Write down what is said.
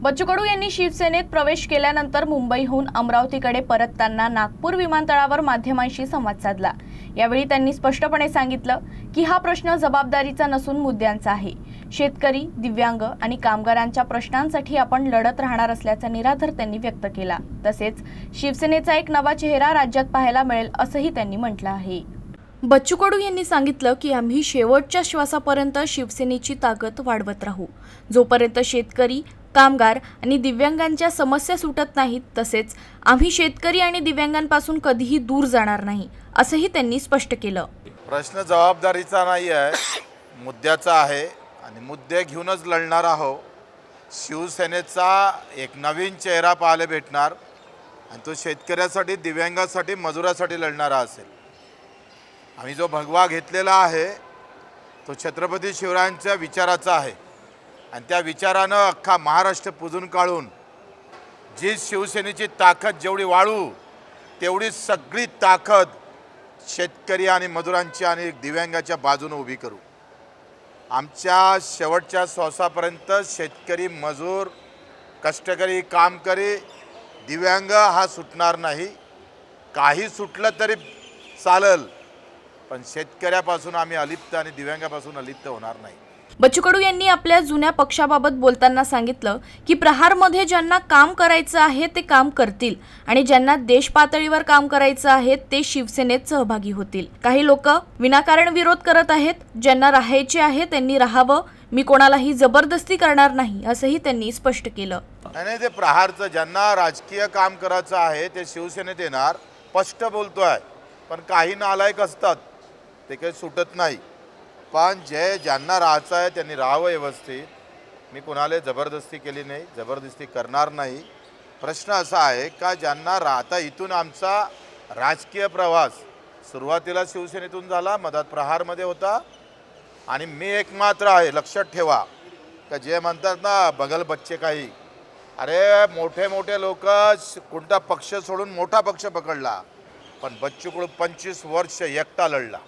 बच्चू कडू यांनी शिवसेनेत प्रवेश केल्यानंतर मुंबईहून अमरावतीकडे परतताना नागपूर विमानतळावर माध्यमांशी संवाद साधला। यावेळी त्यांनी स्पष्टपणे सांगितलं की हा प्रश्न जबाबदारीचा नसून मुद्द्यांचा आहे। शेतकरी, दिव्यांग आणि कामगारांच्या प्रश्नांसाठी आपण लढत राहणार असल्याचा निराधार त्यांनी व्यक्त केला। तसेच शिवसेनेचा एक नवा चेहरा राज्यात पाहायला मिळेल असंही त्यांनी म्हटलं आहे। बच्चू कडू यांनी सांगितलं की आम्ही शेवटच्या श्वासापर्यंत शिवसेनेची ताकद वाढवत राहू। जोपर्यंत शेतकरी, कामगार आणि दिव्यांगांच्या समस्या सुटत नाहीत, तसेच आम्ही शेतकरी आणि दिव्यांगांपासून कधीही दूर जाणार नाही असंही त्यांनी स्पष्ट केलं। प्रश्न जबाबदारीचा नाही आहे, मुद्द्याचा आहे आणि मुद्दे घेऊनच लढणार आहोत। शिवसेनेचा एक नवीन चेहरा पाहायला भेटणार आणि तो शेतकऱ्यासाठी, दिव्यांगासाठी, मजुरासाठी लढणारा असेल। आम्ही जो भगवा घेतलेला आहे तो छत्रपती शिवरायांच्या विचाराचा आहे आणि त्या विचारानं अख्खा महाराष्ट्र पुजून काढून जी शिवसेनेची ताकद जेवढी वाढू तेवढी सगळी ताकद शेतकरी आणि मजुरांची आणि दिव्यांगाच्या बाजूने उभी करू। आमच्या शेवटच्या श्वासापर्यंत शेतकरी, मजूर, कष्टकरी, कामकरी, दिव्यांग हा सुटणार नाही। काही सुटलं तरी चालेल, पण शेतकऱ्यापासून आम्ही अलिप्त आणि दिव्यांगापासून अलिप्त होणार नाही। बच्चू कडू यांनी आपल्या जुन्या पक्षाबाबत बोलताना सांगितलं की प्रहारमध्ये ज्यांना काम करायचं आहे ते काम करतील आणि ज्यांना देश पातळीवर काम करायचं आहे ते शिवसेनेत सहभागी होतील। काही लोक विनाकारण विरोध करत आहेत, ज्यांना राहायचे आहे त्यांनी राहावं, मी कोणालाही जबरदस्ती करणार नाही असंही त्यांनी स्पष्ट केलं। नाही, ते प्रहारचं ज्यांना राजकीय काम करायचं आहे ते शिवसेनेत येणार, स्पष्ट बोलतोय। पण काही नालायक असतात, ते काही सुटत नाही। पण ज्यांना राहायचं आहे त्यांनी राहावं व्यवस्थित। मी कोणाला जबरदस्ती केली नाही, जबरदस्ती करणार नाही। प्रश्न असा आहे का ज्यांना राहता, इथून आमचा राजकीय प्रवास सुरुवातीला शिवसेनेतून झाला, मधात प्रहारमध्ये होता आणि मी एकमात्र आहे। लक्षात ठेवा का जे म्हणतात ना बगल बच्चे काही, अरे मोठे मोठे लोक कोणता पक्ष सोडून मोठा पक्ष पकडला, पण बच्चू कडू 25 वर्ष एकटा लढला।